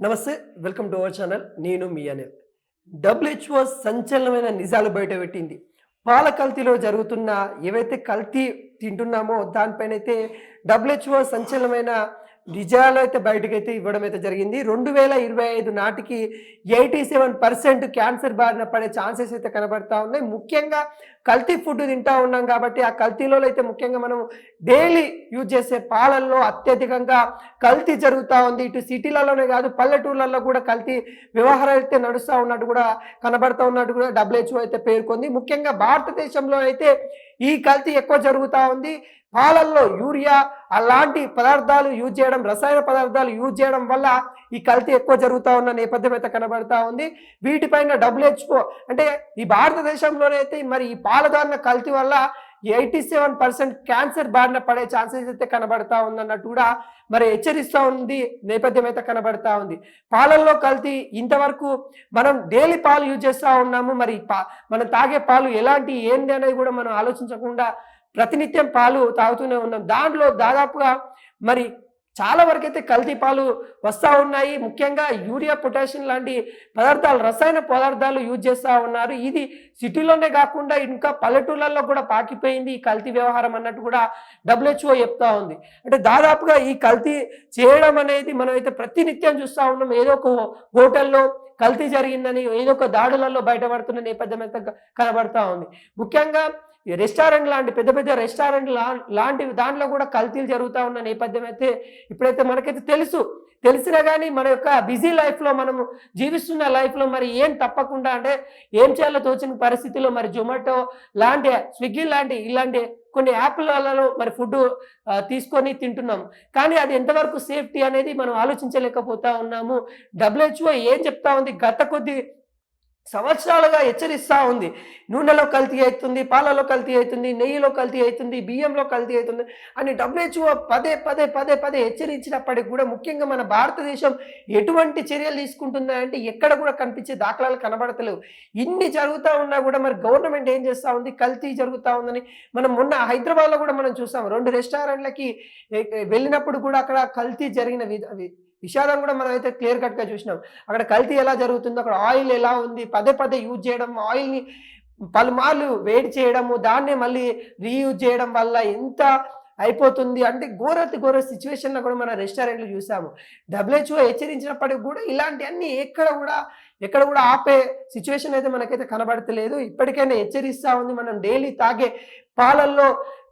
నమస్తే. Welcome to our channel. నేను మీ Anil. WHO సంచలనమైన నిజాలు బయటపెట్టింది. పాల కల్తీలో జరుగుతున్న ఏవైతే కల్తీ తింటున్నామో దానిపైనైతే డబ్ల్యూహెచ్ఓ సంచలనమైన నిజాలు అయితే బయటకైతే ఇవ్వడం అయితే జరిగింది. 2025 నాటికి 87% క్యాన్సర్ బారిన పడే ఛాన్సెస్ అయితే కనబడతా ఉన్నాయి. ముఖ్యంగా కల్తీ ఫుడ్ తింటా ఉన్నాం కాబట్టి ఆ కల్తీలో అయితే ముఖ్యంగా మనం డైలీ యూజ్ చేసే పాలల్లో అత్యధికంగా కల్తీ జరుగుతూ ఉంది. ఇటు సిటీలలోనే కాదు పల్లెటూర్లలో కూడా కల్తీ వ్యవహారాలు అయితే నడుస్తూ ఉన్నట్టు కూడా కనబడతా ఉన్నట్టు కూడా డబ్ల్యూహెచ్ఓ అయితే పేర్కొంది. ముఖ్యంగా భారతదేశంలో అయితే ఈ కల్తీ ఎక్కువ జరుగుతూ ఉంది. పాలల్లో యూరియా అలాంటి పదార్థాలు యూజ్ చేయడం, రసాయన పదార్థాలు యూజ్ చేయడం వల్ల ఈ కల్తీ ఎక్కువ జరుగుతూ ఉన్న నేపథ్యం అయితే కనబడతా ఉంది. వీటిపైన డబ్ల్యూహెచ్ఓ అంటే ఈ భారతదేశంలోనే అయితే మరి ఈ పాలధారణ కల్తీ వల్ల 87% క్యాన్సర్ బారిన పడే ఛాన్సెస్ అయితే కనబడతా ఉందన్నట్టు కూడా మరి హెచ్చరిస్తూ ఉంది నేపథ్యం అయితే కనబడతా ఉంది. పాలల్లో కల్తీ ఇంతవరకు మనం డైలీ పాలు యూజ్ చేస్తూ ఉన్నాము. మరి మనం తాగే పాలు ఎలాంటి ఏంది అనేది కూడా మనం ఆలోచించకుండా ప్రతినిత్యం పాలు తాగుతూనే ఉన్నాం. దాంట్లో దాదాపుగా మరి చాలా వరకు అయితే కల్తీ పాలు వస్తూ ఉన్నాయి. ముఖ్యంగా యూరియా, పొటాషియం లాంటి పదార్థాలు, రసాయన పదార్థాలు యూజ్ చేస్తూ ఉన్నారు. ఇది సిటీలోనే కాకుండా ఇంకా పల్లెటూళ్ళల్లో కూడా పాకిపోయింది ఈ కల్తీ వ్యవహారం అన్నట్టు కూడా డబ్ల్యూహెచ్ఓ చెప్తా ఉంది. అంటే దాదాపుగా ఈ కల్తీ చేయడం అనేది మనం అయితే ప్రతినిత్యం చూస్తూ ఉన్నాం. ఏదో ఒక హోటల్లో కల్తీ జరిగిందని ఏదో ఒక దాడులలో బయటపడుతున్న నేపథ్యం అయితే కనబడతా ఉంది. ముఖ్యంగా రెస్టారెంట్ లాంటి పెద్ద పెద్ద రెస్టారెంట్ లాంటి దాంట్లో కూడా కల్తీలు జరుగుతూ ఉన్న నేపథ్యం అయితే ఇప్పుడైతే మనకైతే తెలిసినా కానీ మన యొక్క బిజీ లైఫ్లో మనము జీవిస్తున్న లైఫ్లో మరి ఏం తప్పకుండా అంటే ఏం చేయాలో తోచిన పరిస్థితిలో మరి జొమాటో లాంటి, స్విగ్గీ లాంటి ఇలాంటి కొన్ని యాప్లలో మరి ఫుడ్ తీసుకొని తింటున్నాము. కానీ అది ఎంతవరకు సేఫ్టీ అనేది మనం ఆలోచించలేకపోతా ఉన్నాము. డబ్ల్యూహెచ్ఓ ఏం చెప్తా ఉంది, గత కొద్ది సంవత్సరాలుగా హెచ్చరిస్తూ ఉంది. నూనెలో కల్తీ అవుతుంది, పాలలో కల్తీ అవుతుంది, నెయ్యిలో కల్తీ అవుతుంది, బియ్యంలో కల్తీ అవుతుంది అని డబ్ల్యూహెచ్ఓ పదే హెచ్చరించినప్పటికీ కూడా ముఖ్యంగా మన భారతదేశం ఎటువంటి చర్యలు తీసుకుంటుందంటే ఎక్కడ కూడా కనిపించే దాఖలాలు కనబడతలేవు. ఇన్ని జరుగుతూ ఉన్నా కూడా మరి గవర్నమెంట్ ఏం చేస్తూ ఉంది, కల్తీ జరుగుతూ ఉందని మనం మొన్న హైదరాబాద్లో కూడా మనం చూసాం. 2 రెస్టారెంట్లకి వెళ్ళినప్పుడు కూడా అక్కడ కల్తీ జరిగిన విషాదం కూడా మనం అయితే క్లియర్ కట్గా చూసినాం. అక్కడ కల్తీ ఎలా జరుగుతుందో, అక్కడ ఆయిల్ ఎలా ఉంది, పదే యూజ్ చేయడం, ఆయిల్ని పలుమార్లు వేడి చేయడము, దాన్నే మళ్ళీ రీయూజ్ చేయడం వల్ల ఎంత అయిపోతుంది అంటే ఘోర సిచ్యువేషన్లో కూడా మన రెస్టారెంట్లు చూసాము. డబ్ల్యూహెచ్ఓ హెచ్చరించినప్పటికి కూడా ఇలాంటివన్నీ ఎక్కడ కూడా ఆపే సిచ్యువేషన్ అయితే మనకైతే కనబడతలేదు. ఇప్పటికైనా హెచ్చరిస్తూ ఉంది. మనం డైలీ తాగే పాలల్లో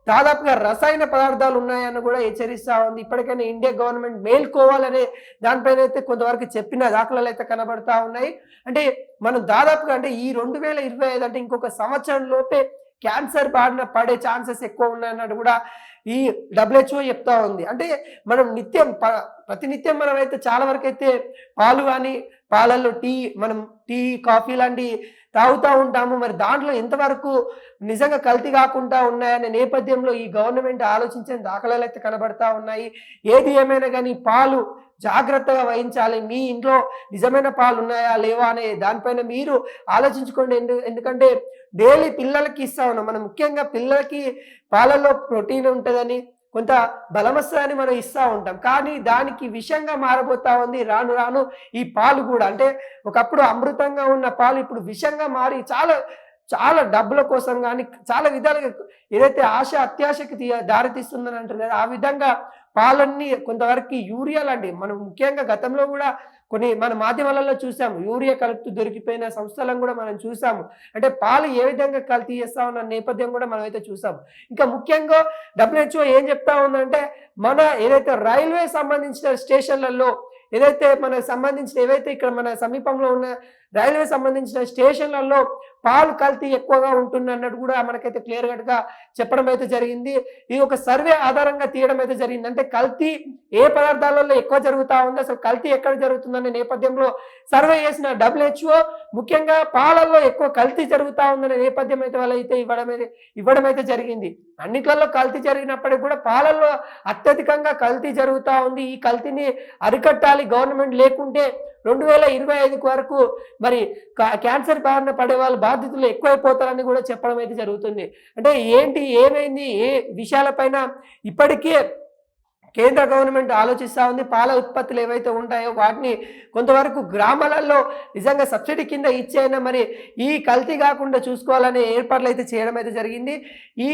దాదాపుగా రసాయన పదార్థాలు ఉన్నాయని కూడా హెచ్చరిస్తూ ఉంది. ఇప్పటికైనా ఇండియా గవర్నమెంట్ మేల్కోవాలనే దానిపైన అయితే కొంతవరకు చెప్పిన దాఖలాలు అయితే కనబడతా ఉన్నాయి. అంటే మనం దాదాపుగా అంటే ఈ 2025 అంటే ఇంకొక సంవత్సరం లోపే క్యాన్సర్ బారిన పడే ఛాన్సెస్ ఎక్కువ ఉన్నాయన్నట్టు కూడా ఈ డబ్ల్యూహెచ్ఓ చెప్తా ఉంది. అంటే మనం ప్రతినిత్యం మనం అయితే చాలా వరకు అయితే పాలు కానీ పాలల్లో మనం టీ, కాఫీ లాంటి తాగుతూ ఉంటాము. మరి దాంట్లో ఎంతవరకు నిజంగా కల్తీ కాకుండా ఉన్నాయనే నేపథ్యంలో ఈ గవర్నమెంట్ ఆలోచించిన దాఖలాలు అయితే కనబడతా ఉన్నాయి. ఏది ఏమైనా కానీ పాలు జాగ్రత్తగా వహించాలి. మీ ఇంట్లో నిజమైన పాలు ఉన్నాయా లేవా అనే దానిపైన మీరు ఆలోచించుకోండి. ఎందుకంటే డైలీ పిల్లలకి ఇస్తా ఉన్నాం. మనం ముఖ్యంగా పిల్లలకి పాలల్లో ప్రోటీన్ ఉంటుందని, కొంత బలం వస్తుందని మనం ఇస్తూ ఉంటాం. కానీ దానికి విషంగా మారబోతా ఉంది రాను ఈ పాలు కూడా. అంటే ఒకప్పుడు అమృతంగా ఉన్న పాలు ఇప్పుడు విషంగా మారి చాలా డబ్బుల కోసం కానీ చాలా విధాలుగా ఏదైతే అత్యాశకి దారితీస్తుందని అంటున్నారు, ఆ విధంగా పాలన్నీ కొంతవరకు యూరియా లాంటి మనం ముఖ్యంగా గతంలో కూడా కొన్ని మన మాధ్యమాలలో చూసాము. యూరియా కలుపుతూ దొరికిపోయిన సంస్థలను కూడా మనం చూసాము. అంటే పాలు ఏ విధంగా కల్తీ చేస్తా ఉన్న నేపథ్యం కూడా మనం అయితే చూసాము. ఇంకా ముఖ్యంగా డబ్ల్యూహెచ్ఓ ఏం చెప్తా ఉందంటే మన ఏదైతే రైల్వే సంబంధించిన స్టేషన్లలో ఏవైతే ఇక్కడ మన సమీపంలో ఉన్న రైల్వే సంబంధించిన స్టేషన్లలో పాలు కల్తీ ఎక్కువగా ఉంటుంది అన్నట్టు కూడా మనకైతే క్లియర్ కట్గా చెప్పడం అయితే జరిగింది. ఇది ఒక సర్వే ఆధారంగా తీయడం అయితే జరిగింది. అంటే కల్తీ ఏ పదార్థాలలో ఎక్కువ జరుగుతూ ఉంది, అసలు కల్తీ ఎక్కడ జరుగుతుందనే నేపథ్యంలో సర్వే చేసిన డబ్ల్యూహెచ్ఓ ముఖ్యంగా పాలల్లో ఎక్కువ కల్తీ జరుగుతూ ఉందనే నేపథ్యం అయితే వాళ్ళైతే ఇవ్వడం అయితే జరిగింది. అన్నిట్లలో కల్తీ జరిగినప్పటికీ కూడా పాలల్లో అత్యధికంగా కల్తీ జరుగుతూ ఉంది. ఈ కల్తీని అరికట్టాలి గవర్నమెంట్, లేకుంటే 2025 వరకు మరి క్యాన్సర్ బారిన పడే వాళ్ళ బాధితులు ఎక్కువైపోతారని కూడా చెప్పడం అయితే జరుగుతుంది. అంటే ఏమైంది, ఏ విషయాలపైన ఇప్పటికే కేంద్ర గవర్నమెంట్ ఆలోచిస్తూ ఉంది. పాల ఉత్పత్తులు ఏవైతే ఉంటాయో వాటిని కొంతవరకు గ్రామాలలో నిజంగా సబ్సిడీ కింద ఇచ్చైనా మరి ఈ కల్తీ కాకుండా చూసుకోవాలనే ఏర్పాట్లు అయితే చేయడం అయితే జరిగింది. ఈ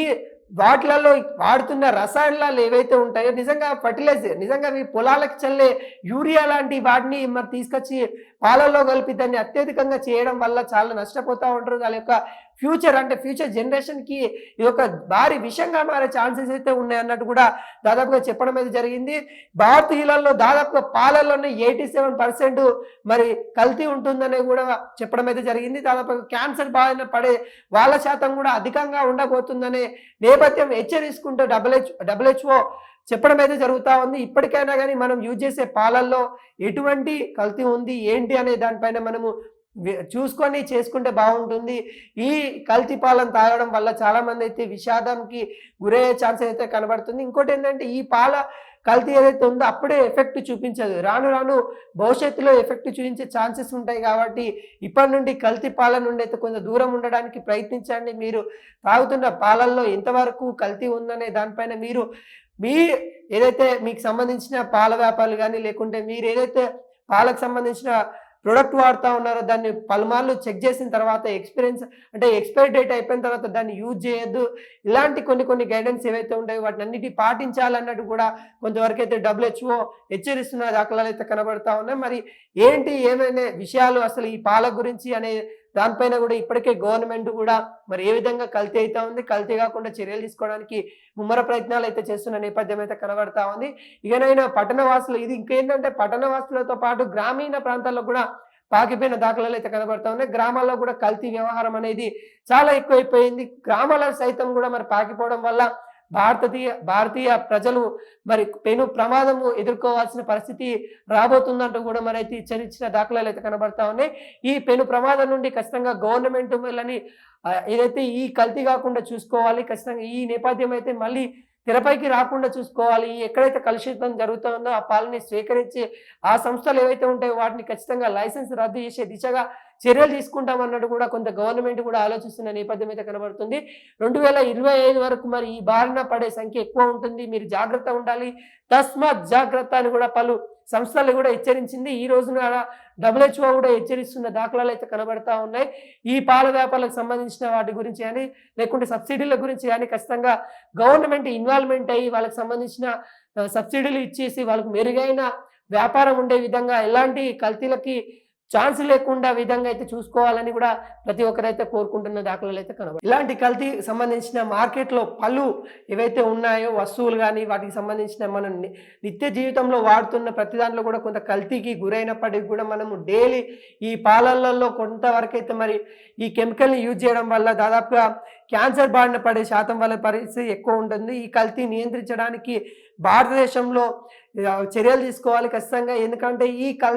వాటిలలో వాడుతున్న రసాయనాలు ఏవైతే ఉంటాయో నిజంగా ఫర్టిలైజర్ నిజంగా మీ పొలాలకు చల్లే యూరియా లాంటి వాటిని మరి తీసుకొచ్చి పాలల్లో కలిపి దాన్ని అత్యధికంగా చేయడం వల్ల చాలా నష్టపోతూ ఉంటారు. వాళ్ళ యొక్క ఫ్యూచర్ జనరేషన్కి ఇది ఒక భారీ విషయంగా మారే ఛాన్సెస్ అయితే ఉన్నాయన్నట్టు కూడా దాదాపుగా చెప్పడం అయితే జరిగింది. భారతీయులలో దాదాపుగా పాలల్లోనే 87% మరి కల్తీ ఉంటుందని కూడా చెప్పడం అయితే జరిగింది. దాదాపుగా క్యాన్సర్ బారిన పడే వాళ్ళ శాతం కూడా అధికంగా ఉండబోతుందనే నేపథ్యం హెచ్చరిస్తుంటే WHO చెప్పడం అయితే జరుగుతూ ఉంది. ఇప్పటికైనా కానీ మనం యూజ్ చేసే పాలల్లో ఎటువంటి కల్తీ ఉంది ఏంటి అనే దానిపైన మనము చూసుకొని చేసుకుంటే బాగుంటుంది. ఈ కల్తీ పాలను తాగడం వల్ల చాలామంది అయితే విషాదంకి గురయ్యే ఛాన్స్ అయితే కనబడుతుంది. ఇంకోటి ఏంటంటే ఈ పాల కల్తీ ఏదైతే ఉందో అప్పుడే ఎఫెక్ట్ చూపించదు, రాను రాను భవిష్యత్తులో ఎఫెక్ట్ చూపించే ఛాన్సెస్ ఉంటాయి. కాబట్టి ఇప్పటి నుండి కల్తీ పాల నుండి అయితే కొంచెం దూరం ఉండడానికి ప్రయత్నించండి. మీరు తాగుతున్న పాలల్లో ఎంతవరకు కల్తీ ఉందనే దానిపైన మీరు ఏదైతే మీకు సంబంధించిన పాల వ్యాపారులు కానీ లేకుంటే మీరు ఏదైతే పాలకు సంబంధించిన ప్రోడక్ట్ వాడుతూ ఉన్నారో దాన్ని పలుమార్లు చెక్ చేసిన తర్వాత ఎక్స్పైరీ డేట్ అయిపోయిన తర్వాత దాన్ని యూజ్ చేయొద్దు. ఇలాంటి కొన్ని గైడెన్స్ ఏవైతే ఉంటాయో వాటిని అన్నిటి పాటించాలన్నట్టు కూడా కొంతవరకు అయితే WHO హెచ్చరిస్తున్న దాఖలాలు అయితే కనబడతా ఉన్నాయి. మరి ఏమైనా విషయాలు అసలు ఈ పాల గురించి అనే దానిపైన కూడా ఇప్పటికే గవర్నమెంట్ కూడా మరి ఏ విధంగా కల్తీ అయితే ఉంది, కల్తీ కాకుండా చర్యలు తీసుకోవడానికి ముమ్మర ప్రయత్నాలు అయితే చేస్తున్న నేపథ్యం అయితే కనబడతా ఉంది. ఇకనైనా పట్టణవాసులు ఇది ఇంకేంటంటే పట్టణవాసులతో పాటు గ్రామీణ ప్రాంతాల్లో కూడా పాకిపోయిన దాఖలాలు అయితే కనబడతా ఉన్నాయి. గ్రామాల్లో కూడా కల్తీ వ్యవహారం అనేది చాలా ఎక్కువైపోయింది. గ్రామాల సైతం కూడా మరి పాకిపోవడం వల్ల భారతీయ ప్రజలు మరి పెను ప్రమాదము ఎదుర్కోవాల్సిన పరిస్థితి రాబోతుందంటూ కూడా మరి అయితే హెచ్చరించిన దాఖలాలు అయితే కనబడతా ఉన్నాయి. ఈ పెను ప్రమాదం నుండి ఖచ్చితంగా గవర్నమెంట్ వీళ్ళని ఏదైతే ఈ కల్తీ కాకుండా చూసుకోవాలి. ఖచ్చితంగా ఈ నేపథ్యం అయితే మళ్ళీ తెరపైకి రాకుండా చూసుకోవాలి. ఎక్కడైతే కలుషితం జరుగుతుందో ఆ పాలని స్వీకరించి ఆ సంస్థలు ఏవైతే ఉంటాయో వాటిని ఖచ్చితంగా లైసెన్స్ రద్దు చేసే దిశగా చర్యలు తీసుకుంటామన్నట్టు కూడా కొంత గవర్నమెంట్ కూడా ఆలోచిస్తున్న నేపథ్యం అయితే కనబడుతుంది. 2025 వరకు మరి ఈ బారిన పడే సంఖ్య ఎక్కువ ఉంటుంది. మీరు జాగ్రత్త ఉండాలి, తస్మాత్ జాగ్రత్త అని కూడా పలు సంస్థలు కూడా హెచ్చరించింది. ఈ రోజున WHO కూడా హెచ్చరిస్తున్న దాఖలాలు అయితే కనబడతా ఉన్నాయి. ఈ పాల వ్యాపారాలకు సంబంధించిన వాటి గురించి కానీ లేకుంటే సబ్సిడీల గురించి కానీ ఖచ్చితంగా గవర్నమెంట్ ఇన్వాల్వ్మెంట్ అయ్యి వాళ్ళకి సంబంధించిన సబ్సిడీలు ఇచ్చేసి వాళ్ళకు మెరుగైన వ్యాపారం ఉండే విధంగా ఎలాంటి కల్తీలకి ఛాన్స్ లేకుండా విధంగా అయితే చూసుకోవాలని కూడా ప్రతి ఒక్కరైతే కోరుకుంటున్న దాఖలాలు అయితే కనబడతాయి. ఇలాంటి కల్తీ సంబంధించిన మార్కెట్లో పలు ఏవైతే ఉన్నాయో వస్తువులు కానీ వాటికి సంబంధించిన మనం నిత్య జీవితంలో వాడుతున్న ప్రతి దాంట్లో కూడా కొంత కల్తీకి గురైనప్పటికీ కూడా మనము డైలీ ఈ పాలల్లో కొంతవరకు అయితే మరి ఈ కెమికల్ని యూజ్ చేయడం వల్ల దాదాపుగా క్యాన్సర్ బారిన పడే శాతం వల్ల పరిస్థితి ఎక్కువ ఉంటుంది. ఈ కల్తీ నియంత్రించడానికి భారతదేశంలో చర్యలు తీసుకోవాలి ఖచ్చితంగా. ఎందుకంటే ఈ